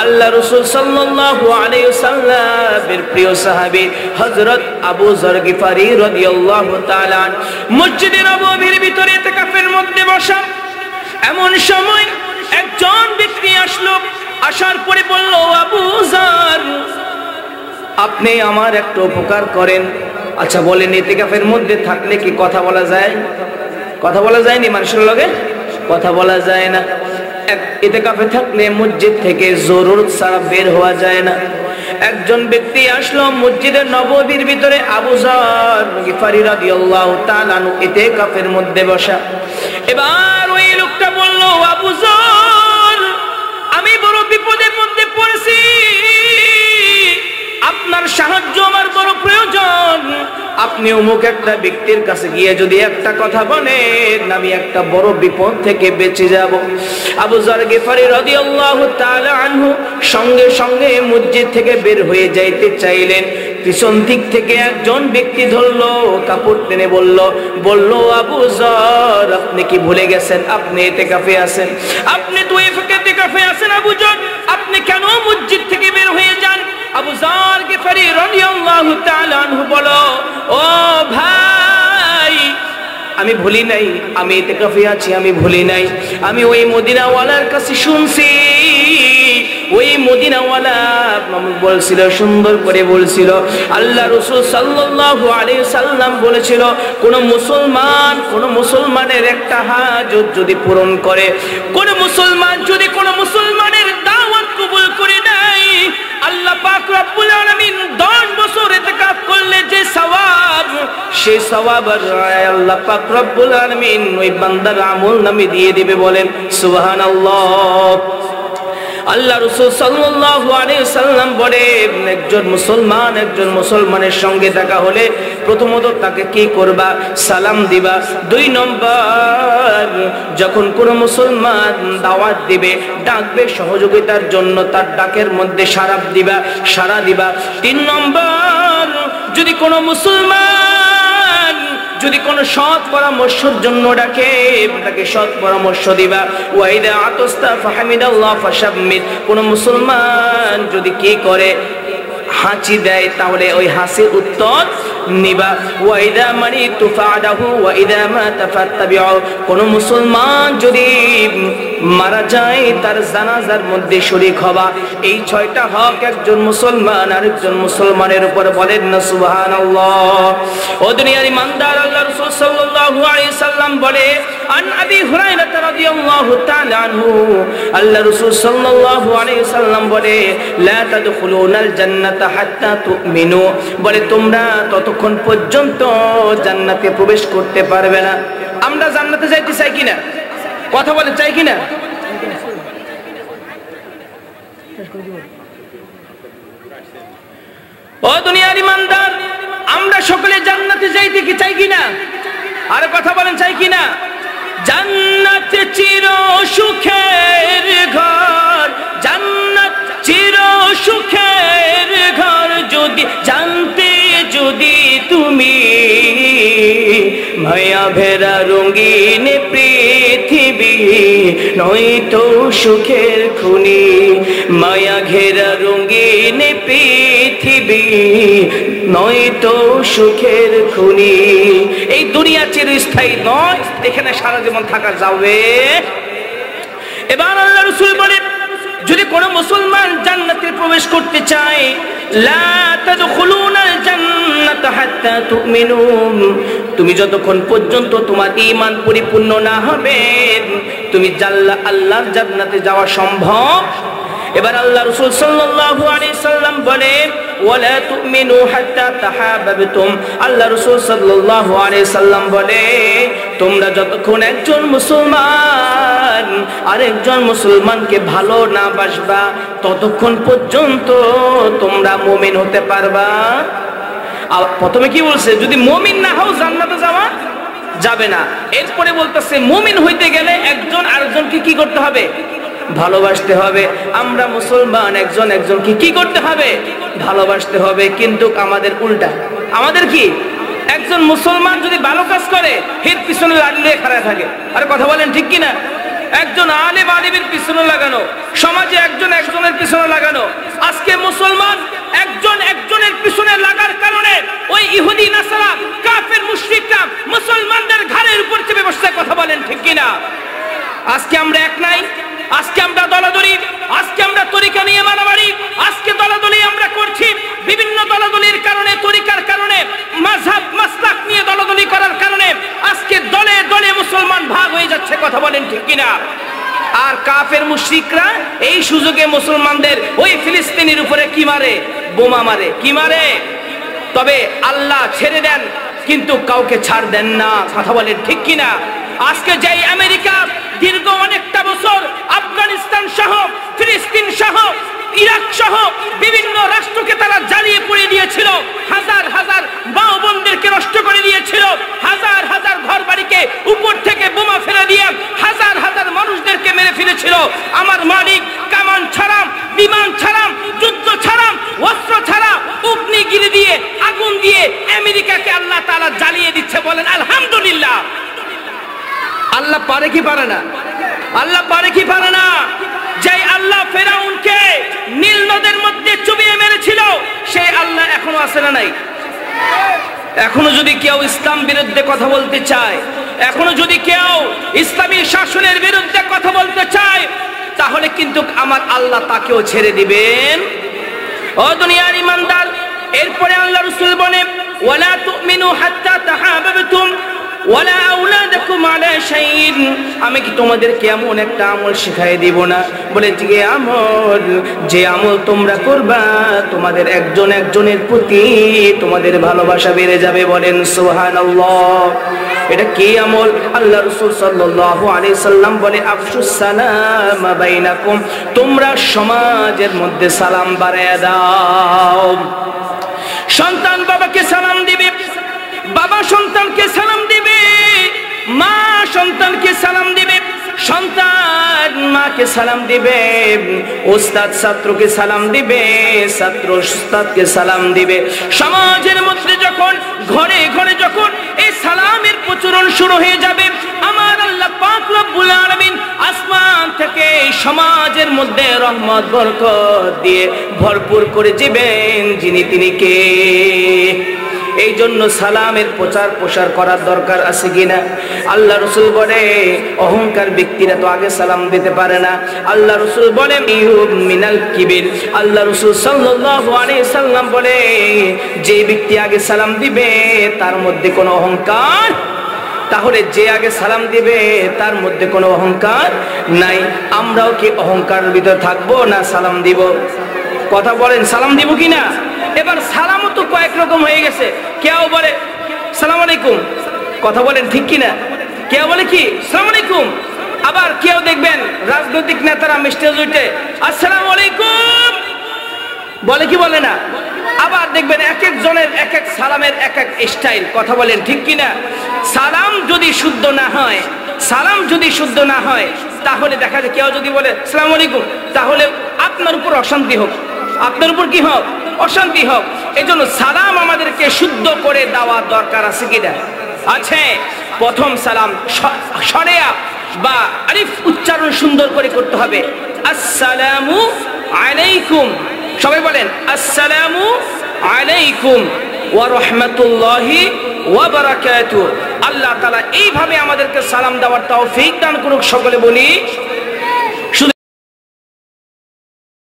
আল্লাহ রাসূল সাল্লাল্লাহু আলাইহি ওয়াসাল্লামের প্রিয় সাহাবী হযরত আবু যর গিফারি রাদিয়াল্লাহু তাআলা মসজিদে নববীর ভিতরে ইতিকাফের মধ্যে বসা। এমন সময় একজন ব্যক্তি আসলো, আসার পরে বলল, আবু যর, আপনি আমার একটা উপকার করেন। আচ্ছা বলেন, ইতিকাফের মধ্যে থাকলে কি কথা বলা যায়? কথা বলা যায়নি, মানুষের লগে কথা বলা যায় না। ইতিকাফে থাকলে মসজিদ থেকে জরুরত ছাড়া বের হওয়া যায় না। একজন ব্যক্তি আসলো মসজিদের নববীর ভিতরে, আবু যর গিফারি রাদিয়াল্লাহু তাআলা ইতিকাফের মধ্যে বসা। এবার ওই লোকটা বলল, আবু যর, আমি বড় বিপদের মধ্যে পড়েছি, আপনার সাহায্য আমার বড় প্রয়োজন। আপনি অমুক একটা ব্যক্তির কাছে গিয়ে যদি একটা কথা বলেন, আমি একটা বড় বিপদ থেকে বেঁচে যাব। আবু যর গিফারি রাদিয়াল্লাহু তাআলা আনহু সঙ্গে সঙ্গে মসজিদ থেকে বের হয়ে যাইতে চাইলেন। পিছন দিক থেকে একজন ব্যক্তি ধরলো, কাপড় টেনে বলল, আবু যর, আপনি কি ভুলে গেছেন আপনি ইতিকাফে আছেন? আপনি তো ইতিকাফে আছেন আবু যর, আপনি কেন মসজিদ থেকে বের হয়ে যান? আবু যর গিফারি রাদিয়াল্লাহু তাআলা আনহু বলো, ও ভাই, আমি ভুলি নাই, আমি ইতিকাফে আছি, আমি ভুলি নাই। আমি ওই মদিনাওয়ালার কাছে শুনছি, ওই মদিনাওয়ালা বলছিল, সুন্দর করে বলছিল, আল্লাহ রাসূল সাল্লাল্লাহু আলাইহি সাল্লাম বলেছিল, কোন মুসলমানের একটা হাজত যদি পূরণ করে, কোন মুসলমান যদি কোন মুসলমানের দাওয়াত কবুল করে নেয়, আল্লাহ পাক রব্বুল আলামিন 10 বছর ইতিকাফ করলে যে সওয়াব, সেই সওয়াব আল্লাহ পাক রব্বুল আলামিন ওই বান্দার আমলনামে দিয়ে দিবে। বলেন সুবহানাল্লাহ। আল্লাহ রাসূল সাল্লাল্লাহু আলাইহি সাল্লাম বলেন, একজন মুসলমানের সঙ্গে দেখা হলে প্রথমত তাকে কি করবা? সালাম দিবা। 2 নম্বর, যখন কোন মুসলমান দাওয়াত দিবে, ডাকবে সহযোগিতার জন্য, তার ডাকের মধ্যে সাড়া দিবা। 3 নম্বর, যদি কোন মুসলমান যদি কোন সৎ পরামর্শের জন্য ডাকে, তাকে সৎ পরামর্শ দিবা। ওয়াইদা আতাস্তা ফাহামিদাল্লাহ ফাশাম্মিদ, কোন মুসলমান যদি কি করে? হাঁচি দেয়, তাহলে ওই হাসির উত্তর নিবা। ওয়াইদা মারিতু ফাদাহু ওয়াইদা মাতা ফাত্তাবিউ, কোন মুসলমান যদি মারা যায়, তার জানাজার মধ্যে শরীক হবা। এই 6টা হক একজন মুসলমান আরেকজন মুসলমানের উপর। বলেন না সুবহানাল্লাহ। ও দুনিয়ার ইমানদার, আল্লাহ রাসূল সাল্লাল্লাহু আলাইহি সাল্লাম বলে, আন আবি হুরায়রা রাদিয়াল্লাহু তাআলা আনহু, আল্লাহ রাসূল সাল্লাল্লাহু আলাইহি সাল্লাম বলে, লা তাদখুলুনাল জান্নাতা হাত্তা তুমিনু, বলে তোমরা ততক্ষণ পর্যন্ত জান্নাতে প্রবেশ করতে পারবে না। আমরা জান্নাতে যাইতে চাই কিনা? কথা বলে, চাই কিনা? ও দুনিয়ার ইমানদার, আমরা সকলে জান্নাতে যাইতে কি চাই কিনা? আর কথা বলেন, চাই কিনা? জান্নাত চির সুখের ঘর, জান্নাত চির সুখের ঘর, যদি জানতে যদি তুমি, মায়া ভেরা রঙিন পৃথিবী নয়তো সুখের খুনি, মায়া ঘেরা রঙিন পৃথিবী নয়তো সুখের খুনি। এই দুনিয়া চিরস্থায়ী নয়, এখানে সারা জীবন থাকা যাবে। এবার আল্লাহ রাসূল বলেন, যদি কোন মুসলমান জান্নাতে প্রবেশ করতে চায়, লা তাদখুলুনাল জান্নাতা হাত্তা তুমিনু, তুমি যতক্ষণ পর্যন্ত তোমার ঈমান পরিপূর্ণ না হবে, তুমি আল্লাহর জান্নাতে যাওয়া সম্ভব। এবার আল্লাহ রাসূল সাল্লাল্লাহু আলাইহি সাল্লাম বলেন, ওয়ালা তুমিনু হাত্তা তাহাবাবতুম, আল্লাহ রাসূল সাল্লাল্লাহু আলাইহি সাল্লাম বলে, তোমরা যতক্ষণ একজন মুসলমান আরেকজন মুসলমানকে ভালো না বাসবা, ততক্ষণ পর্যন্ত তোমরা মুমিন হতে পারবা। আর প্রথমে কি বলছে? যদি মুমিন না হও জান্নাতে যাওয়া যাবে না। এরপরে বলতেছে, মুমিন হইতে গেলে একজন আরেকজনকে কি করতে হবে? ভালোবাসতে হবে। আমরা মুসলমান একজন একজনকে কি করতে হবে? ভালোবাসতে হবে। কিন্তু আমাদের উল্টা, আমাদের কি? একজন মুসলমান যদি ভালো কাজ করে, এর পিছনে লাড়ি লিয়ে খাড়া থাকে। আর কথা বলেন ঠিক কিনা? একজন আলেম আলেমের পিছনে লাগানো, সমাজে একজন একজনের পিছনে লাগানো। আজকে মুসলমান একজন একজনের পিছনে লাগার কারণে ওই ইহুদি নাসারা কাফের মুশরিকরা মুসলমানদের ঘাড়ের উপর চেপে বসে। কথা বলেন ঠিক কিনা? আজকে আমরা এক নাই, আজকে আমরা দলাদলি, আজকে আমরা তরিকা নিয়ে মারামারি, আজকে দলাদলি আমরা করছি। বিভিন্ন দলাদলির কারণে, তরিকার কারণে, মাযহাব মাসলাক নিয়ে দলাদলি করার কারণে আজকে দলে দলে মুসলমান ভাগ হয়ে যাচ্ছে। কথা বলেন ঠিক কিনা? আর কাফের মুশরিকরা এই সুযোগে মুসলমানদের ওই ফিলিস্তিনের উপরে কি মারে? বোমা মারে। কি মারে? তবে আল্লাহ ছেড়ে দেন কিন্তু কাউকে ছাড় দেন না। কথা বলেন ঠিক কিনা? আজকে যেই আমেরিকা দীর্ঘ অনেকটা বছর আফগানিস্তান সহ, ফিলিস্তিন সহ, ইরাক সহ বিভিন্ন রাষ্ট্রকে তারা জ্বালিয়ে পুড়িয়ে দিয়েছিল, হাজার হাজার মা বোনদেরকে নষ্ট করে দিয়েছিল, হাজার হাজার ঘর বাড়িকে উপর থেকে বোমা ফেলে দিয়ে হাজার হাজার মানুষদেরকে মেরে ফেলেছিল। আমার মালিক কামান ছাড়াম, বিমান ছাড়াম, যুদ্ধ ছাড়াম, অস্ত্র ছাড়া অগ্নিগিরি দিয়ে, আগুন দিয়ে আমেরিকাকে আল্লাহ তাআলা জ্বালিয়ে দিচ্ছে। বলেন আলহামদুলিল্লাহ। আল্লাহ পারে কি পারে না? আল্লাহ পারে কি পারে না? যে আল্লাহ ফেরাউনকে নীল নদের মধ্যে চুবিয়ে মেরেছিল, সেই আল্লাহ এখনো আছে না নাই? এখনো যদি কেউ ইসলাম বিরুদ্ধে কথা বলতে চায়, এখনো যদি কেউ ইসলামী শাসনের বিরুদ্ধে কথা বলতে চায়, তাহলে কিন্তু আমার আল্লাহ তাকেও ছেড়ে দিবেন। ও দুনিয়ার ইমানদার, এরপরে আল্লাহ রাসূল বলেন ওয়ালা তুমিনু হাত্তা তাহাবাবতুম ওয়ালা আওলাদাকুম আলা শাইইন। আমি কি তোমাদেরকে এমন একটা আমল শিখাই দিব না? বলে যে আমল, যে আমল তোমরা করবা তোমাদের একজন একজনের প্রতি তোমাদের ভালোবাসা বেড়ে যাবে। বলেন সুবহানাল্লাহ। এটা কি আমল? আল্লাহ রাসূল সাল্লাল্লাহু আলাইহি সাল্লাম বলে আফশুস সালাম বাইনাকুম, তোমরা সমাজের মধ্যে সালাম বাড়ায়া দাও। সন্তান বাবাকে সালাম দিবে, বাবা সন্তানকে সালাম দিবে, মা সন্তানকে সালাম দিবে, সন্তান মাকে সালাম দিবে, ওস্তাদ ছাত্রকে সালাম দিবে, ছাত্র ওস্তাদকে সালাম দিবে। সমাজের মধ্যে যখন, ঘরে ঘরে যখন এই সালামের প্রচলন শুরু হয়ে যাবে, আমার আল্লাহ পাক রব্বুল আলামিন আসমান থেকে সমাজের মধ্যে রহমত বরকত দিয়ে ভরপুর করে দিবেন। যিনি তিনি কে? এই জন্য সালামের প্রচার প্রসার করার দরকার আছে কিনা? আল্লাহ রাসূল বলে অহংকার ব্যক্তিরা তো আগে সালাম দিতে পারে না। আল্লাহ রাসূল বলে মিনাল কিবির। আল্লাহ রাসূল সাল্লাল্লাহু আলাইহি সাল্লাম বলে যে ব্যক্তি আগে সালাম দিবে তার মধ্যে কোনো অহংকার, তাহলে যে আগে সালাম দিবে তার মধ্যে কোনো অহংকার নাই। আমরাও কি অহংকারের ভিতর থাকবো না সালাম দিব? কথা বলেন, সালাম দিব কিনা? এবার সালামও তো কয়েক রকম হয়ে গেছে। কেউ বলে সালাম আলাইকুম, কথা বলেন ঠিক কিনা? কেউ বলে কি সালাম আলাইকুম। আবার কেউ দেখবেন রাজনৈতিক নেতারা স্টেজ উঠে আসসালামু আলাইকুম বলে কি বলে না? আবার দেখবেন এক একজনের এক এক সালামের এক এক স্টাইল। কথা বলেন ঠিক কিনা? সালাম যদি শুদ্ধ না হয়, সালাম যদি শুদ্ধ না হয়, তাহলে দেখা যায় কেউ যদি বলে আসসালামু আলাইকুম, তাহলে আপনার উপর অশান্তি হোক, আপনার উপর কি হোক? অশান্তি হোক। এই জন্য সালাম আমাদেরকে শুদ্ধ করে দেওয়ার দরকার আছে কিনা? আছে। প্রথম সালাম শরিয়া বা আলিফ উচ্চারণ সুন্দর করে করতে হবে। আসসালামু আলাইকুম, সবাই বলেন আসসালামু আলাইকুম ওয়া রাহমাতুল্লাহি ওয়া বারাকাতুহু। আল্লাহ তাআলা এইভাবে আমাদেরকে সালাম দেওয়ার তৌফিক দান করুক। সকলে বলি